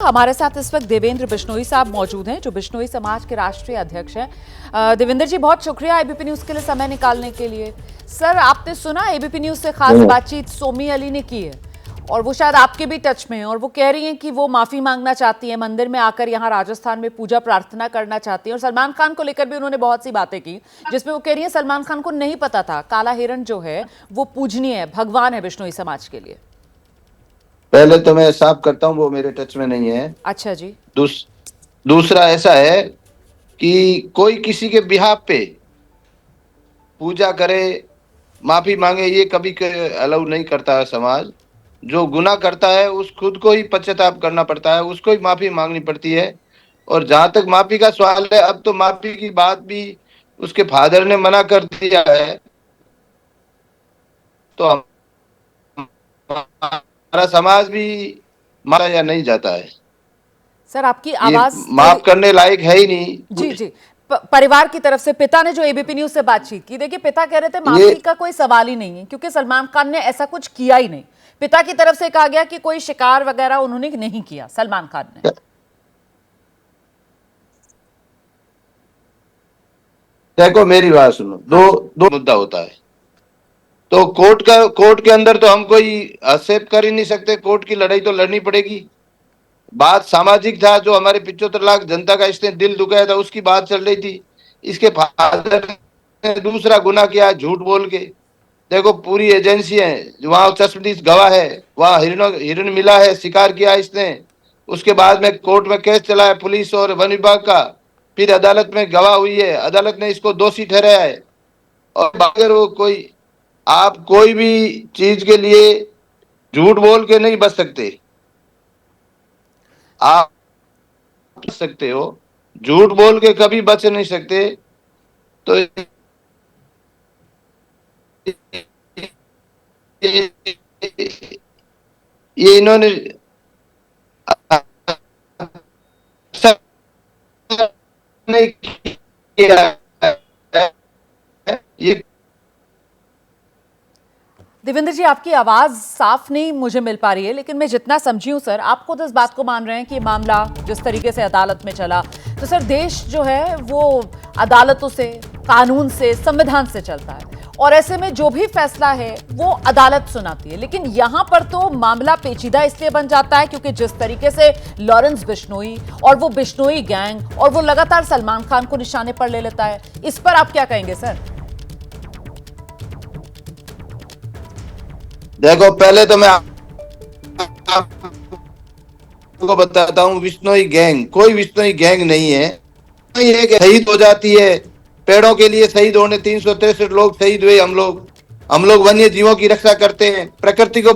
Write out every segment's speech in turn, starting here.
हमारे साथ इस वक्त देवेंद्र बिश्नोई साहब मौजूद हैं जो बिश्नोई समाज के राष्ट्रीय अध्यक्ष हैं। देवेंद्र जी, बहुत शुक्रिया एबीपी न्यूज के लिए समय निकालने के लिए। सर, आपने सुना एबीपी न्यूज से खास बातचीत सोमी अली ने की है और वो शायद आपके भी टच में है और वो कह रही हैं कि वो माफी मांगना चाहती हैं, मंदिर में आकर यहाँ राजस्थान में पूजा प्रार्थना करना चाहती हैं। और सलमान खान को लेकर भी उन्होंने बहुत सी बातें की जिसमें वो कह रही है सलमान खान को नहीं पता था काला हिरण जो है वो पूजनीय है, भगवान है बिश्नोई समाज के लिए। पहले तो मैं साफ करता हूँ, वो मेरे टच में नहीं है। अच्छा जी। दूसरा ऐसा है कि कोई किसी के बिहाफ पे पूजा करे, माफी मांगे, ये कभी अलाउ नहीं करता है समाज। जो गुनाह करता है उस खुद को ही पश्चाताप करना पड़ता है, उसको ही माफी मांगनी पड़ती है। और जहां तक माफी का सवाल है, अब तो माफी की बात भी उसके फादर ने मना कर दिया है, तो हमारा समाज भी मारा या नहीं जाता है। सर, आपकी आवाज माफ करने लायक है ही नहीं। जी जी। परिवार की तरफ से पिता ने जो एबीपी न्यूज से बातचीत की, देखिए पिता कह रहे थे माफी का कोई सवाल ही नहीं है क्योंकि सलमान खान ने ऐसा कुछ किया ही नहीं। पिता की तरफ से कहा गया कि कोई शिकार वगैरह उन्होंने नहीं किया सलमान खान ने। देखो मेरी बात सुनो, दो मुद्दा होता है। तो कोर्ट के अंदर तो हम कोई हस्तक्षेप कर ही नहीं सकते, कोर्ट की लड़ाई तो लड़नी पड़ेगी। बात सामाजिक था, जो हमारे 75 लाख जनता का इसने दिल दुखाया था, उसकी बात चल रही थी। इसके फादर ने दूसरा गुनाह किया, झूठ बोल के। देखो पूरी एजेंसी है, वहां चश्मदीद गवाह है, वहां हिरण मिला है, शिकार किया इसने। उसके बाद में कोर्ट में केस चला है पुलिस और वन विभाग का, फिर अदालत में गवाह हुई है, अदालत ने इसको दोषी ठहराया है। और अगर वो कोई, आप कोई भी चीज के लिए झूठ बोल के नहीं बच सकते। आप बच सकते हो, झूठ बोल के कभी बच नहीं सकते। तो ये इन्होंने नहीं किया ये। देवेंद्र जी, आपकी आवाज साफ नहीं मुझे मिल पा रही है, लेकिन मैं जितना समझी हूं सर, आप खुद इस बात को मान रहे हैं कि मामला जिस तरीके से अदालत में चला, तो सर देश जो है वो अदालतों से, कानून से, संविधान से चलता है और ऐसे में जो भी फैसला है वो अदालत सुनाती है। लेकिन यहां पर तो मामला पेचीदा इसलिए बन जाता है क्योंकि जिस तरीके से लॉरेंस बिश्नोई और वो बिश्नोई गैंग और वो लगातार सलमान खान को निशाने पर ले लेता है। इस पर आप क्या कहेंगे सर? देखो पहले तो मैं आपको बताता हूँ, बिश्नोई गैंग कोई बिश्नोई गैंग नहीं है। ये शहीद हो जाती है, पेड़ों के लिए शहीद होने 363 लोग शहीद हुए। हम लोग वन्य जीवों की रक्षा करते हैं, प्रकृति को,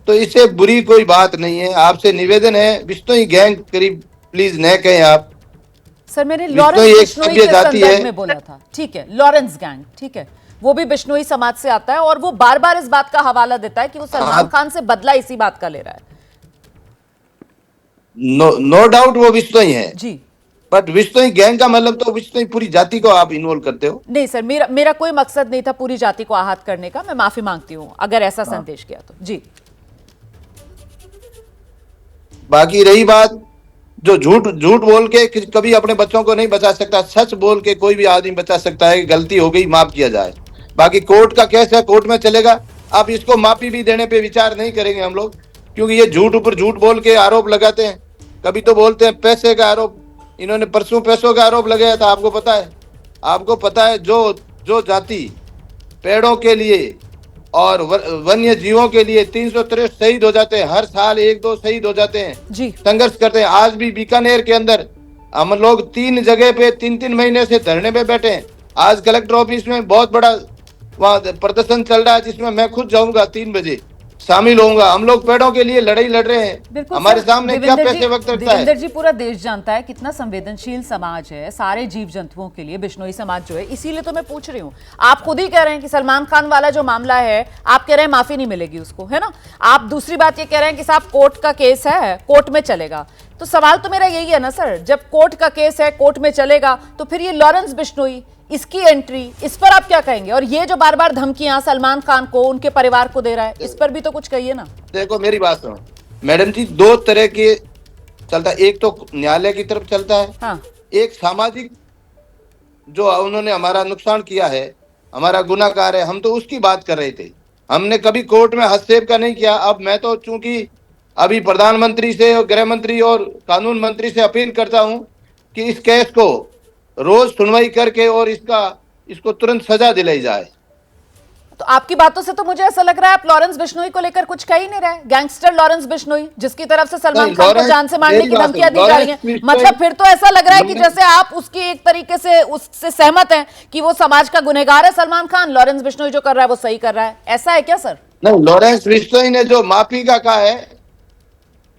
तो इससे बुरी कोई बात नहीं है। आपसे निवेदन है, बिश्नोई गैंग करीब प्लीज न कहें आप। सर, मैंने लॉरेंस बिश्नोई के संदर्भ में बोला था। ठीक है, लॉरेंस गैंग, ठीक है, वो भी बिश्नोई समाज से आता है और वो बार बार इस बात का हवाला देता है कि वो सलमान खान से बदला इसी बात का ले रहा है। नो डाउट वो बिश्नोई है जी, बट बिश्नोई गैंग का मतलब तो बिश्नोई पूरी जाति को आप इन्वॉल्व करते हो। नहीं सर, मेरा कोई मकसद नहीं था पूरी जाति को आहत करने का। मैं माफी मांगती हूं अगर ऐसा संदेश किया तो। जी, बाकी रही बात, जो झूठ बोल के कभी अपने बच्चों को नहीं बचा सकता, सच बोल के कोई भी आदमी बचा सकता है। गलती हो गई, माफ किया जाए। बाकी कोर्ट का केस है, कोर्ट में चलेगा। अब इसको माफी भी देने पे विचार नहीं करेंगे हम लोग, क्योंकि ये झूठ ऊपर झूठ बोल के आरोप लगाते हैं। कभी तो बोलते हैं पैसे का आरोप, इन्होंने परसों पैसों का आरोप लगाया था। आपको पता है जो जाति पेड़ों के लिए और वन्य जीवों के लिए 363 शहीद हो जाते हैं, हर साल 1-2 शहीद हो जाते हैं, जी, संघर्ष करते हैं। आज भी बीकानेर के अंदर हम लोग 3 जगह पे 3-3 महीने से धरने पे बैठे हैं। आज कलेक्टर ऑफिस में बहुत बड़ा वहाँ प्रदर्शन चल रहा है, जिसमें मैं खुद जाऊंगा, 3 बजे शामिल होऊंगा। हम लोग पेड़ों के लिए लड़ाई लड़ रहे हैं। हमारे सामने क्या पैसे वक्त रखता है। देवेंद्र जी, पूरा देश जानता है कितना संवेदनशील समाज है सारे जीव जंतुओं के लिए बिश्नोई समाज जो है। इसीलिए तो मैं पूछ रही हूँ। आप खुद ही कह रहे हैं कि सलमान खान वाला जो मामला है, आप कह रहे हैं माफी नहीं मिलेगी उसको, है ना। आप दूसरी बात ये कह रहे हैं कि साहब कोर्ट का केस है, कोर्ट में चलेगा। तो सवाल तो मेरा यही है ना सर, जब कोर्ट का केस है, कोर्ट में चलेगा, तो फिर ये लॉरेंस बिश्नोई, इसकी एंट्री, इस पर आप क्या कहेंगे? और ये जो बार बार धमकियां सलमान खान को, उनके परिवार को दे रहा है, इस पर भी तो कुछ कहिए ना। देखो मेरी बात सुनो, मैडम जी दो तरह के चलता है, एक तो न्यायालय की तरफ चलता है, हाँ। एक सामाजिक जो उन्होंने हमारा नुकसान किया है, हमारा गुनाहगार है, हम तो उसकी बात कर रहे थे। हमने कभी कोर्ट में हस्तक्षेप का नहीं किया। अब मैं तो चूंकि अभी प्रधानमंत्री से और गृह मंत्री और कानून मंत्री से अपील करता हूं कि इस केस को रोज सुनवाई करके और इसको तुरंत सजा दिलाई जाए। तो आपकी बातों से तो मुझे ऐसा लग रहा है आप लॉरेंस बिश्नोई को लेकर कुछ कह ही नहीं रहे। गैंगस्टर लॉरेंस बिश्नोई जिसकी तरफ से सलमान नहीं, खान को लॉरेंस, जान से मारने मेरी की बात धमकियां सुनो, दी जा रही लॉरेंस हैं, बिश्नोई- मतलब फिर तो ऐसा लग रहा है कि लॉरेंस- जैसे आप उसकी एक तरीके से उससे सहमत हैं कि वो समाज का गुनहगार है सलमान खान, लॉरेंस बिश्नोई जो कर रहा है वो सही कर रहा है, ऐसा है क्या सर? नहीं, लॉरेंस बिश्नोई ने जो माफी का कहा है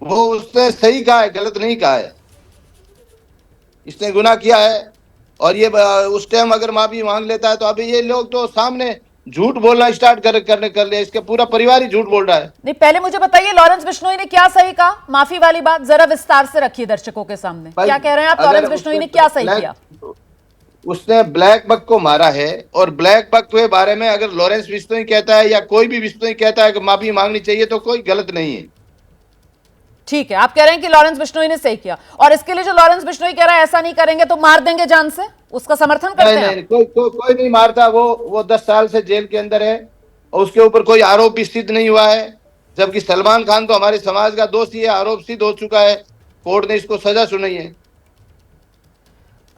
वो उसने सही कहा है, गलत नहीं कहा है। इसने गुनाह किया है और ये उस टाइम अगर माफी मांग लेता है तो अभी ये लोग तो सामने झूठ बोलना स्टार्ट कर लिया। इसके पूरा परिवार ही झूठ बोल रहा है। नहीं, पहले मुझे बताइए लॉरेंस बिश्नोई ने क्या सही कहा, माफी वाली बात जरा विस्तार से रखिए दर्शकों के सामने। भाई, क्या कह रहे हैं आप, अगर लॉरेंस बिश्नोई ने क्या सही किया? उसने ब्लैक बक को मारा है और ब्लैक बक के बारे में अगर लॉरेंस बिश्नोई कहता है या कोई भी बिश्नोई कहता है कि माफी मांगनी चाहिए तो कोई गलत नहीं है। ठीक है, आप कह रहे हैं कि लॉरेंस बिश्नोई ने सही किया और इसके लिए जो लॉरेंस बिश्नोई कह रहा है ऐसा नहीं करेंगे तो मार देंगे जान से, उसका समर्थन करते नहीं, हैं? नहीं, कोई नहीं मारता। वो 10 साल से जेल के अंदर है और उसके ऊपर कोई आरोप भी सिद्ध नहीं हुआ है, जबकि सलमान खान तो हमारे समाज का दोषी है, आरोप सिद्ध हो चुका है, कोर्ट ने इसको सजा सुनाई है।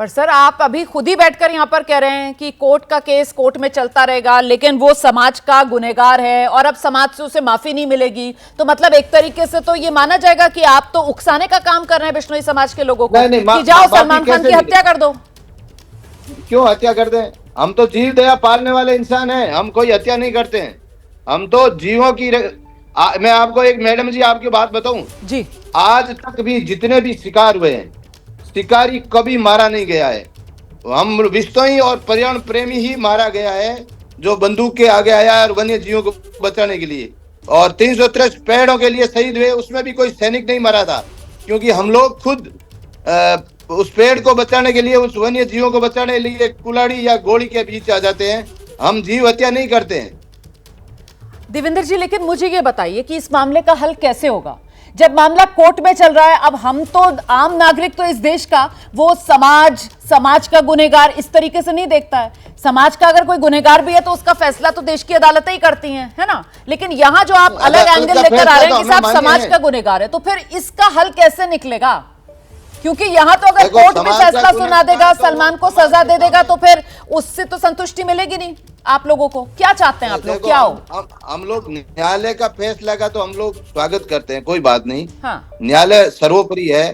पर सर आप अभी खुद ही बैठकर यहां पर कह रहे हैं कि कोर्ट का केस कोर्ट में चलता रहेगा, लेकिन वो समाज का गुनहगार है और अब समाज से उसे माफी नहीं मिलेगी, तो मतलब एक तरीके से तो ये माना जाएगा कि आप तो उकसाने का काम कर रहे हैं बिश्नोई समाज के लोगों को नहीं, कि जाओ सलमान खान की हत्या कर दो। क्यों हत्या कर दें? हम तो जीव दया पालने वाले इंसान हैं, हम कोई हत्या नहीं करते हैं। हम तो जीवों की मैं आपको एक मैडम जी आपकी बात बताऊं जी, आज तक भी जितने भी शिकार हुए हैं, शिकारी कभी मारा नहीं गया है। हम बिश्नोई और पर्यावरण प्रेमी ही मारा गया है, जो बंदूक के आगे आया और वन्य जीवों को बचाने के लिए। और 363 पेड़ों के लिए शहीद हुए, उसमें भी कोई सैनिक नहीं मरा था, क्योंकि हम लोग खुद उस पेड़ को बचाने के लिए, उस वन्य जीवों को बचाने के लिए कुल्हाड़ी या गोली के बीच आ जाते हैं। हम जीव हत्या नहीं करते हैं। देवेंद्र जी, लेकिन मुझे ये बताइए कि इस मामले का हल कैसे होगा जब मामला कोर्ट में चल रहा है? अब हम तो आम नागरिक तो इस देश का वो समाज का गुनहगार इस तरीके से नहीं देखता है। समाज का अगर कोई गुनहगार भी है तो उसका फैसला तो देश की अदालतें ही करती हैं, है ना? लेकिन यहां जो आप अलग एंगल लेकर आ रहे हैं कि साहब समाज का गुनहगार है, तो फिर इसका हल कैसे निकलेगा? क्योंकि यहां तो अगर कोर्ट में फैसला सुना देगा, सलमान को सजा दे देगा, तो फिर उससे तो संतुष्टि मिलेगी नहीं आप लोगों को। क्या चाहते हैं आप लोग, क्या हो? हम लोग न्यायालय का फैसला का तो हम लोग स्वागत करते हैं, कोई बात नहीं। हाँ, न्यायालय सर्वोपरि है,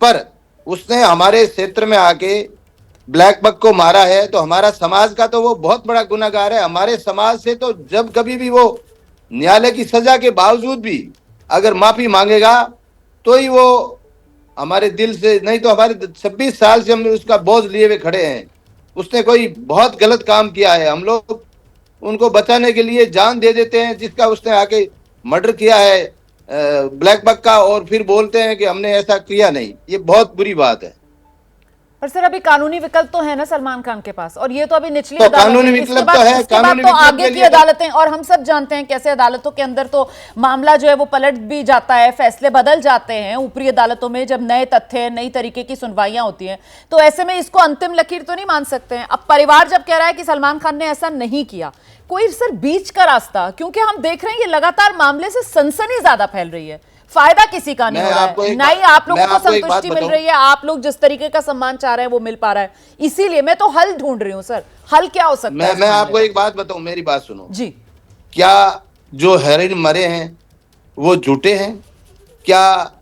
पर उसने हमारे क्षेत्र में आके ब्लैक बक को मारा है तो हमारा समाज का तो वो बहुत बड़ा गुनाहगार है। हमारे समाज से तो जब कभी भी वो न्यायालय की सजा के बावजूद भी अगर माफी मांगेगा तो ही वो हमारे दिल से, नहीं तो हमारे 26 साल से हम उसका बोझ लिए हुए खड़े हैं। उसने कोई बहुत गलत काम किया है, हम लोग उनको बचाने के लिए जान दे देते हैं। जिसका उसने आके मर्डर किया है ब्लैक बक का, और फिर बोलते हैं कि हमने ऐसा किया नहीं। ये बहुत बुरी बात है। पर सर अभी कानूनी विकल्प तो है ना सलमान खान के पास, और ये तो अभी निचली तो अदालत कानूनी है। विकल्प इसके बाद तो है, उसके बाद कानूनी तो विकल्प आगे के की लिए अदालतें, और हम सब जानते हैं कैसे अदालतों के अंदर तो मामला जो है वो पलट भी जाता है, फैसले बदल जाते हैं ऊपरी अदालतों में जब नए तथ्य, नई तरीके की सुनवाइयां होती हैं। तो ऐसे में इसको अंतिम लकीर तो नहीं मान सकते हैं। अब परिवार जब कह रहा है कि सलमान खान ने ऐसा नहीं किया, कोई सर बीच का रास्ता? क्योंकि हम देख रहे हैं ये लगातार मामले से सनसनी ज्यादा फैल रही है, फायदा किसी का नहीं हो रहा है, ना ही आप लोगों को संतुष्टि मिल रही है, आप लोग जिस तरीके का सम्मान चाह रहे हैं वो मिल पा रहा है। इसीलिए मैं तो हल ढूंढ रही हूं सर, हल क्या हो सकता है? मैं आपको एक बात बताऊं, मेरी बात सुनो जी। क्या जो हेरोइन मरे हैं वो झूठे हैं? क्या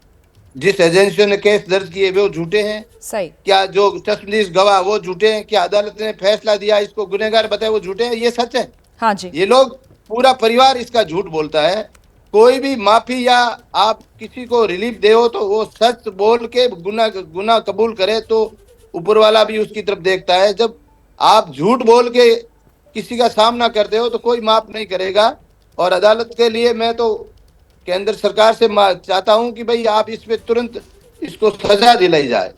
जिस एजेंसी ने केस दर्ज किए वो झूठे हैं? सही। क्या जो चश्मदीद गवाह वो झूठे हैं? क्या अदालत ने फैसला दिया इसको गुनहगार बताया वो झूठे हैं? ये सच है। हाँ जी। ये लोग, पूरा परिवार इसका झूठ बोलता है। कोई भी माफी या आप किसी को रिलीफ दे हो तो वो सच बोल के गुना कबूल करे तो ऊपर वाला भी उसकी तरफ देखता है। जब आप झूठ बोल के किसी का सामना करते हो तो कोई माफ नहीं करेगा। और अदालत के लिए मैं तो केंद्र सरकार से चाहता हूं कि भाई आप इस पे तुरंत इसको सजा दिलाई जाए।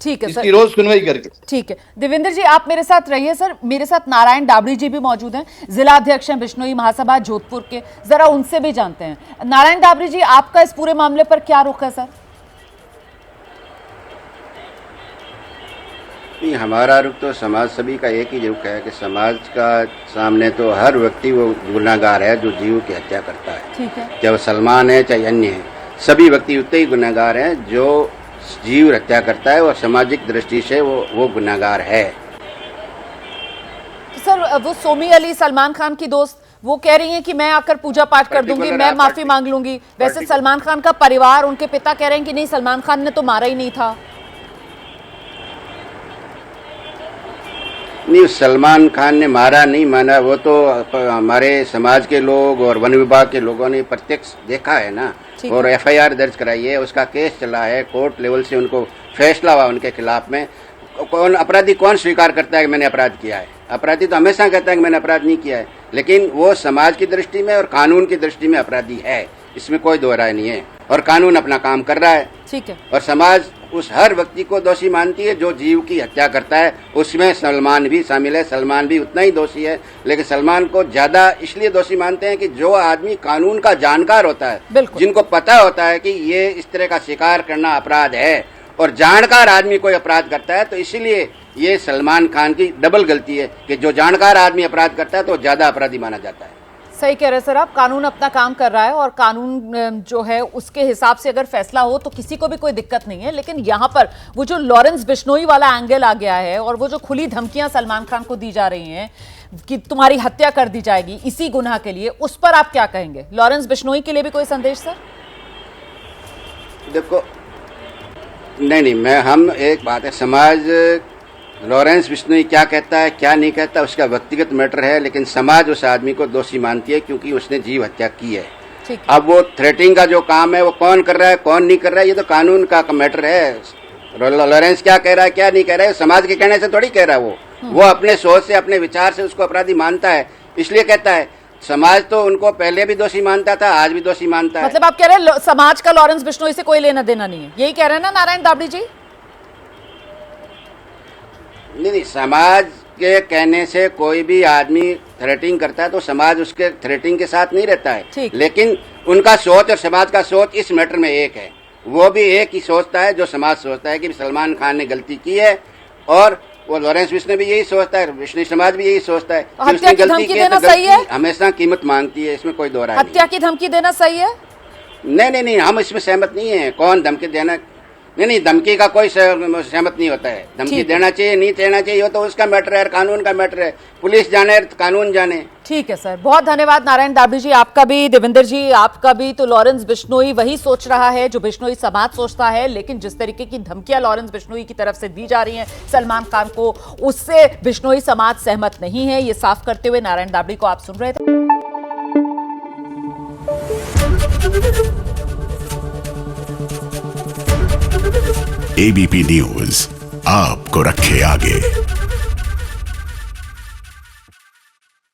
ठीक है सर। इसकी रोज सुनवाई करके। ठीक है देवेंद्र जी, आप मेरे साथ रहिए सर। मेरे साथ नारायण डाबड़ी जी भी मौजूद हैं, जिला अध्यक्ष हैं बिश्नोई महासभा जोधपुर के। जरा उनसे भी जानते हैं। नारायण डाबड़ी जी, आपका इस पूरे मामले पर क्या रुख है सर? नहीं, हमारा रुख तो समाज सभी का एक ही रुख है कि समाज का सामने तो हर व्यक्ति वो गुनाहगार है जो जीव की हत्या करता है। ठीक है। चाहे वो सलमान है चाहे अन्य है, सभी व्यक्ति उतने ही गुनाहगार हैं जो जीव हत्या करता है और सामाजिक दृष्टि से वो गुनाहगार है। तो सर वो सोमी अली सलमान खान की दोस्त, वो कह रही हैं कि मैं आकर पूजा पाठ कर दूंगी, मैं माफी मांग लूंगी। वैसे सलमान खान का परिवार, उनके पिता कह रहे हैं कि नहीं, सलमान खान ने तो मारा ही नहीं था। नहीं, सलमान खान ने मारा नहीं माना वो तो हमारे समाज के लोग और वन विभाग के लोगों ने प्रत्यक्ष देखा है ना, और एफआईआर दर्ज कराई है, उसका केस चला है, कोर्ट लेवल से उनको फैसला हुआ उनके खिलाफ में। कौन अपराधी कौन स्वीकार करता है कि मैंने अपराध किया है? अपराधी तो हमेशा कहता है कि मैंने अपराध नहीं किया है, लेकिन वो समाज की दृष्टि में और कानून की दृष्टि में अपराधी है, इसमें कोई दो राय नहीं है। और कानून अपना काम कर रहा है। ठीक है। और समाज उस हर व्यक्ति को दोषी मानती है जो जीव की हत्या करता है, उसमें सलमान भी शामिल है। सलमान भी उतना ही दोषी है, लेकिन सलमान को ज्यादा इसलिए दोषी मानते हैं कि जो आदमी कानून का जानकार होता है, जिनको पता होता है कि ये इस तरह का शिकार करना अपराध है, और जानकार आदमी कोई अपराध करता है, तो इसीलिए ये सलमान खान की डबल गलती है कि जो जानकार आदमी अपराध करता है तो ज्यादा अपराधी माना जाता है। सही कह रहे हैं सर आप। कानून अपना काम कर रहा है और कानून जो है उसके हिसाब से अगर फैसला हो तो किसी को भी कोई दिक्कत नहीं है। लेकिन यहाँ पर वो जो लॉरेंस बिश्नोई वाला एंगल आ गया है और वो जो खुली धमकियां सलमान खान को दी जा रही हैं कि तुम्हारी हत्या कर दी जाएगी इसी गुनाह के लिए, उस पर आप क्या कहेंगे? लॉरेंस बिश्नोई के लिए भी कोई संदेश सर? देखो, नहीं, हम एक बात है, समाज लॉरेंस बिश्नोई क्या कहता है क्या नहीं कहता उसका व्यक्तिगत मैटर है, लेकिन समाज उस आदमी को दोषी मानती है क्योंकि उसने जीव हत्या की है। अब वो थ्रेटिंग का जो काम है वो कौन कर रहा है कौन नहीं कर रहा है, ये तो कानून का मैटर है। लॉरेंस क्या कह रहा है क्या नहीं कह रहा है, समाज के कहने से थोड़ी कह रहा है। वो अपने सोच से अपने विचार से उसको अपराधी मानता है, इसलिए कहता है। समाज तो उनको पहले भी दोषी मानता था, आज भी दोषी मानता है। मतलब आप कह रहे हैं समाज का लॉरेंस बिश्नोई से कोई लेना देना नहीं है, यही कह रहे हैं ना नारायण दाबड़ी जी? नहीं, समाज के कहने से कोई भी आदमी थ्रेटिंग करता है तो समाज उसके थ्रेटिंग के साथ नहीं रहता है, लेकिन उनका सोच और समाज का सोच इस मैटर में एक है। वो भी एक ही सोचता है जो समाज सोचता है कि सलमान खान ने गलती की है, और वो लॉरेंस बिश्नोई भी यही सोचता है, बिश्नोई समाज भी यही सोचता है कि उसने गलती की है, तो गलती हमेशा कीमत मांगती है, इसमें कोई दो राय नहीं। हत्या की धमकी देना सही है? नहीं, हम इसमें सहमत नहीं है। कौन धमकी देना, नहीं, धमकी का कोई सहमत नहीं होता है। धमकी देना चाहिए नहीं देना चाहिए वो तो उसका मैटर है, कानून का मैटर है। पुलिस जाने कानून जाने। ठीक है सर, बहुत धन्यवाद नारायण दाबड़ी जी, आपका भी, देवेंद्र जी आपका भी। तो लॉरेंस बिश्नोई वही सोच रहा है जो बिश्नोई समाज सोचता है, लेकिन जिस तरीके की धमकियां लॉरेंस बिश्नोई की तरफ से दी जा रही हैं सलमान खान को, उससे बिश्नोई समाज सहमत नहीं है। ये साफ करते हुए नारायण दाबड़ी को आप सुन रहे थे। एबीपी न्यूज आपको रखे आगे।